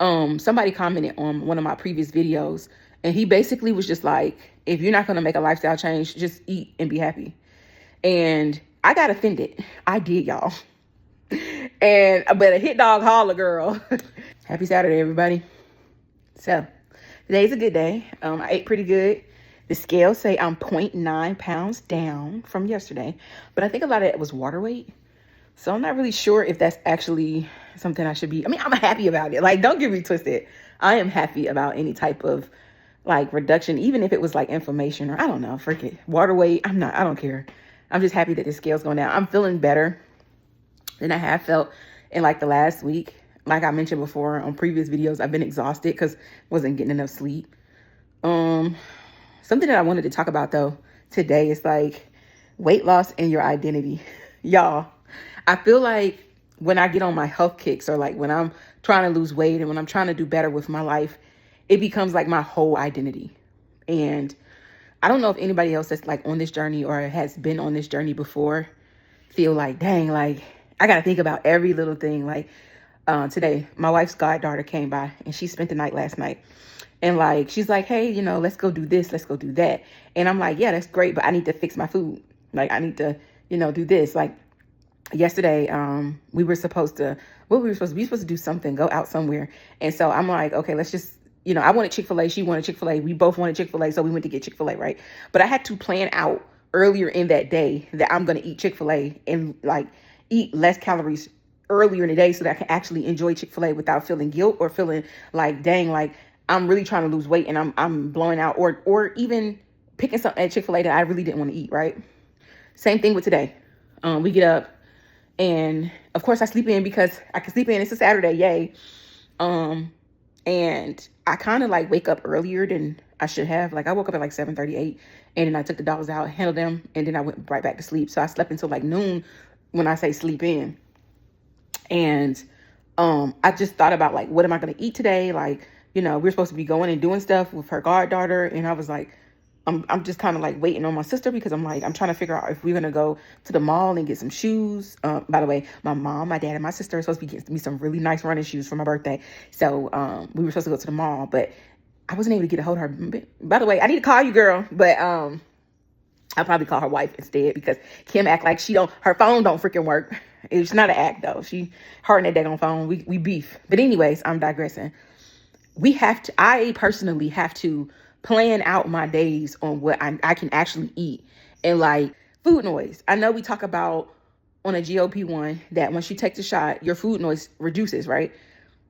Somebody commented on one of my previous videos, and he basically was just like, if you're not going to make a lifestyle change, just eat and be happy. And I got offended. I did, y'all. But a hit dog holler, girl. Happy Saturday, everybody. So today's a good day. I ate pretty good. The scales say I'm 0.9 pounds down from yesterday, but I think a lot of it was water weight. So I'm not really sure if that's actually something I should be. I mean, I'm happy about it. Like, don't get me twisted. I am happy about any type of like reduction, even if it was like inflammation or I don't know, freak it. Water weight, I don't care. I'm just happy that the scale's going down. I'm feeling better than I have felt in like the last week. Like I mentioned before on previous videos, I've been exhausted because wasn't getting enough sleep. Something that I wanted to talk about though today is like weight loss and your identity. Y'all, I feel like when I get on my health kicks or like when I'm trying to lose weight and when I'm trying to do better with my life, it becomes like my whole identity. And I don't know if anybody else that's like on this journey or has been on this journey before feel like, dang, like I got to think about every little thing. Like today, my wife's goddaughter came by and she spent the night last night. And like, she's like, hey, let's go do this. Let's go do that. And I'm like, yeah, that's great. But I need to fix my food. Like, I need to, do this. Like yesterday, we were supposed to do something, go out somewhere. And so I'm like, okay, let's just, I wanted Chick-fil-A. She wanted Chick-fil-A. We both wanted Chick-fil-A. So we went to get Chick-fil-A, right? But I had to plan out earlier in that day that I'm going to eat Chick-fil-A and like eat less calories earlier in the day so that I can actually enjoy Chick-fil-A without feeling guilt or feeling like, dang, like I'm really trying to lose weight and I'm blowing out or even picking something at Chick-fil-A that I really didn't want to eat, right? Same thing with today. We get up and of course I sleep in because I can sleep in. It's a Saturday, yay. And I kind of like wake up earlier than I should have. Like I woke up at like 7:38 and then I took the dogs out, handled them, and then I went right back to sleep. So I slept until like noon when I say sleep in. And I just thought about like, what am I going to eat today? Like, we're supposed to be going and doing stuff with her goddaughter. And I was like, I'm just kind of like waiting on my sister because I'm trying to figure out if we're going to go to the mall and get some shoes. By the way, my mom, my dad, and my sister are supposed to be getting me some really nice running shoes for my birthday. So we were supposed to go to the mall, but I wasn't able to get a hold of her. By the way, I need to call you, girl. But I'll probably call her wife instead because Kim act like her phone don't freaking work. It's not an act though. Her and that daggone phone, we beef. But anyways, I'm digressing. I personally have to plan out my days on what I can actually eat. And like food noise. I know we talk about on a GLP-1 that once you take the shot, your food noise reduces, right?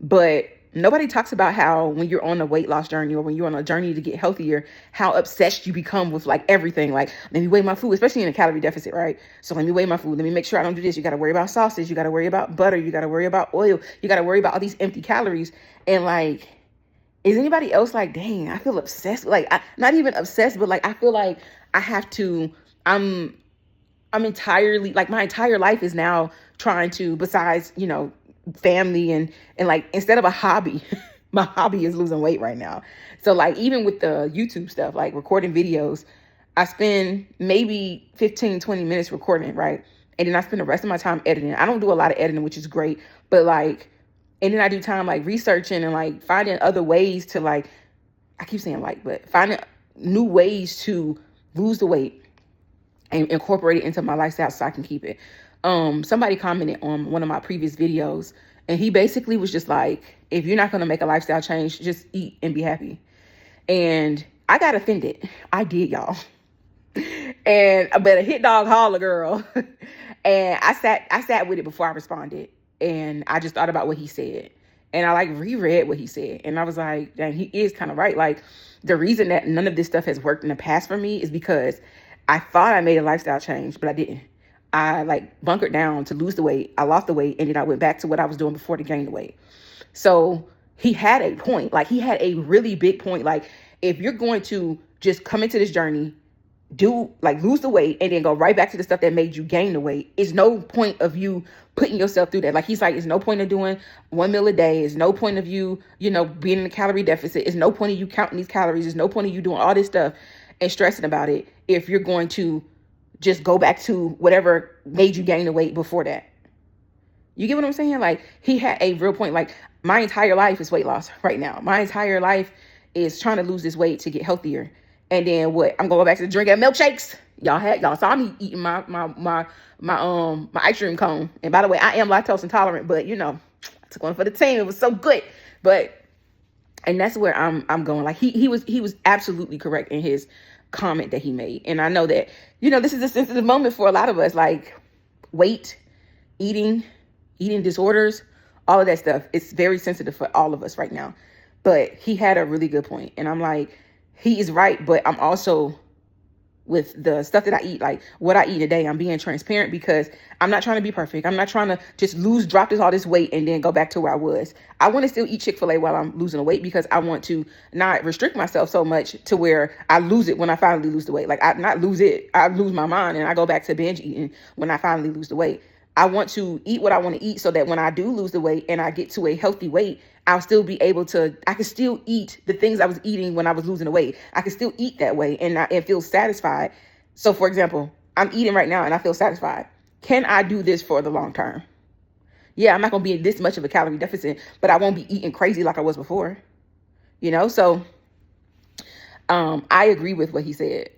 But nobody talks about how when you're on a weight loss journey or when you're on a journey to get healthier, how obsessed you become with like everything. Like, let me weigh my food, especially in a calorie deficit, right? So let me weigh my food. Let me make sure I don't do this. You got to worry about sausage. You got to worry about butter. You got to worry about oil. You got to worry about all these empty calories. And like, is anybody else like, dang, I feel obsessed? Like, not even obsessed, but like, I feel like I have to, I'm entirely, like my entire life is now trying to, besides, family and like, instead of a hobby, my hobby is losing weight right now. So like, even with the YouTube stuff, like recording videos, I spend maybe 15, 20 minutes recording it, right? And then I spend the rest of my time editing. I don't do a lot of editing, which is great, but like, and then I do time like researching and like finding other ways to like, I keep saying like, but finding new ways to lose the weight and incorporate it into my lifestyle so I can keep it. Somebody commented on one of my previous videos and he basically was just like, if you're not going to make a lifestyle change, just eat and be happy. And I got offended. I did, y'all. But a hit dog holler, girl. And I sat with it before I responded. And I just thought about what he said. And I like reread what he said. And I was like, dang, he is kind of right. Like the reason that none of this stuff has worked in the past for me is because I thought I made a lifestyle change, but I didn't. I like bunkered down to lose the weight. I lost the weight. And then I went back to what I was doing before to gain the weight. So he had a point. Like he had a really big point. Like if you're going to just come into this journey, lose the weight and then go right back to the stuff that made you gain the weight, is no point of you putting yourself through that. Like he's like, it's no point of doing 1 meal a day. It's no point of you, being in a calorie deficit. It's no point of you counting these calories. There's no point of you doing all this stuff and stressing about it if you're going to just go back to whatever made you gain the weight before that. You get what I'm saying? Like, he had a real point. Like, my entire life is weight loss right now. My entire life is trying to lose this weight to get healthier. And then what? I'm going back to drinking milkshakes. Y'all saw me eating my ice cream cone. And by the way, I am lactose intolerant, but I took one for the team. It was so good. But and that's where I'm going. Like, he was absolutely correct in his comment that he made. And I know that, this is a sensitive moment for a lot of us, like weight, eating disorders, all of that stuff. It's very sensitive for all of us right now. But he had a really good point. And I'm like, he is right, but I'm also, with the stuff that I eat, like what I eat a day, I'm being transparent because I'm not trying to be perfect. I'm not trying to just drop all this weight and then go back to where I was. I want to still eat Chick-fil-A while I'm losing the weight because I want to not restrict myself so much to where I lose it when I finally lose the weight. Like, I not lose it, I lose my mind and I go back to binge eating when I finally lose the weight. I want to eat what I want to eat so that when I do lose the weight and I get to a healthy weight, I can still eat the things I was eating when I was losing the weight. I can still eat that way and feel satisfied. So, for example, I'm eating right now and I feel satisfied. Can I do this for the long term? Yeah, I'm not going to be in this much of a calorie deficit, but I won't be eating crazy like I was before. So I agree with what he said.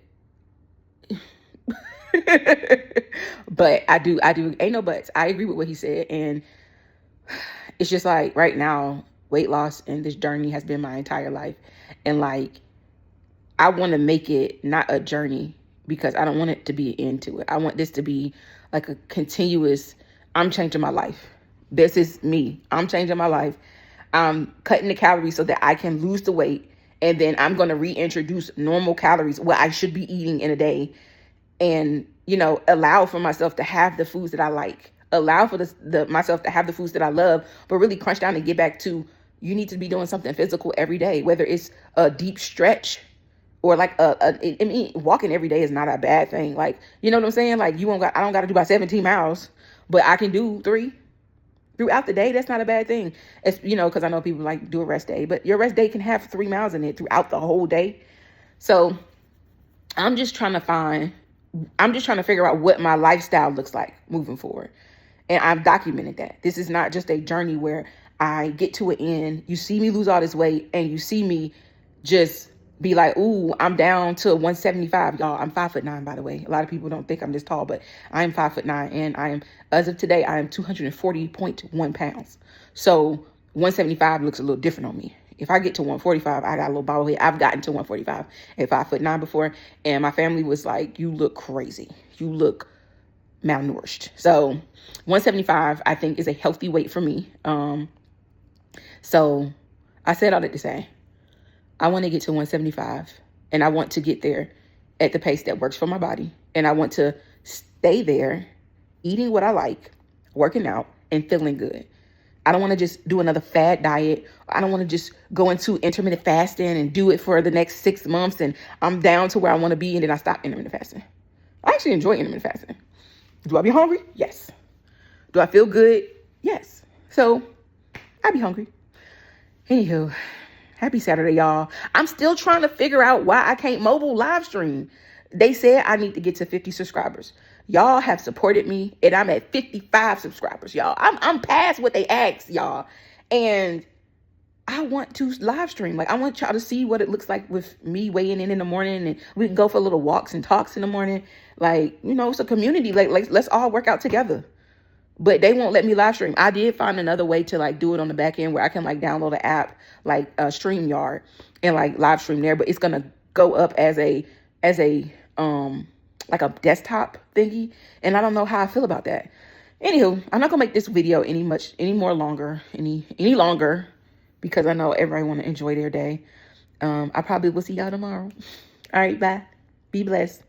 But I do, ain't no buts. I agree with what he said. And it's just like right now, weight loss and this journey has been my entire life. And like, I want to make it not a journey because I don't want it to be an end to it. I want this to be like a continuous, I'm changing my life. This is me. I'm changing my life. I'm cutting the calories so that I can lose the weight. And then I'm going to reintroduce normal calories, what I should be eating in a day. And, allow for myself to have the foods that I like. Allow for myself to have the foods that I love, but really crunch down and get back to, you need to be doing something physical every day, whether it's a deep stretch or like walking every day is not a bad thing. Like, you know what I'm saying? Like, I don't got to do about 17 miles, but I can do 3 throughout the day. That's not a bad thing. It's, because I know people like do a rest day, but your rest day can have 3 miles in it throughout the whole day. So I'm just trying to figure out what my lifestyle looks like moving forward. And I've documented that. This is not just a journey where I get to an end, you see me lose all this weight, and you see me just be like, ooh, I'm down to 175. Y'all, I'm 5'9", by the way. A lot of people don't think I'm this tall, but I'm 5'9", and as of today, I am 240.1 pounds. So 175 looks a little different on me. If I get to 145, I got a little bobble head. I've gotten to 145 at 5'9" before, and my family was like, you look crazy. You look malnourished. So 175, I think, is a healthy weight for me. So I said all that to say, I want to get to 175, and I want to get there at the pace that works for my body. And I want to stay there, eating what I like, working out, and feeling good. I don't want to just do another fad diet. I don't want to just go into intermittent fasting and do it for the next 6 months and I'm down to where I want to be and then I stop intermittent fasting. I actually enjoy intermittent fasting. Do I be hungry? Yes. Do I feel good? Yes. So I be hungry. Anywho, happy Saturday, y'all. I'm still trying to figure out why I can't mobile live stream. They said I need to get to 50 subscribers. Y'all have supported me, and I'm at 55 subscribers, y'all. I'm past what they asked, y'all. And I want to live stream. Like, I want y'all to see what it looks like with me weighing in the morning, and we can go for little walks and talks in the morning. Like, it's a community. Like let's all work out together. But they won't let me live stream. I did find another way to like do it on the back end where I can like download an app like StreamYard and like live stream there. But it's gonna go up as a like a desktop thingy, and I don't know how I feel about that. Anywho, I'm not gonna make this video any longer because I know everybody want to enjoy their day. I probably will see y'all tomorrow. All right, bye. Be blessed.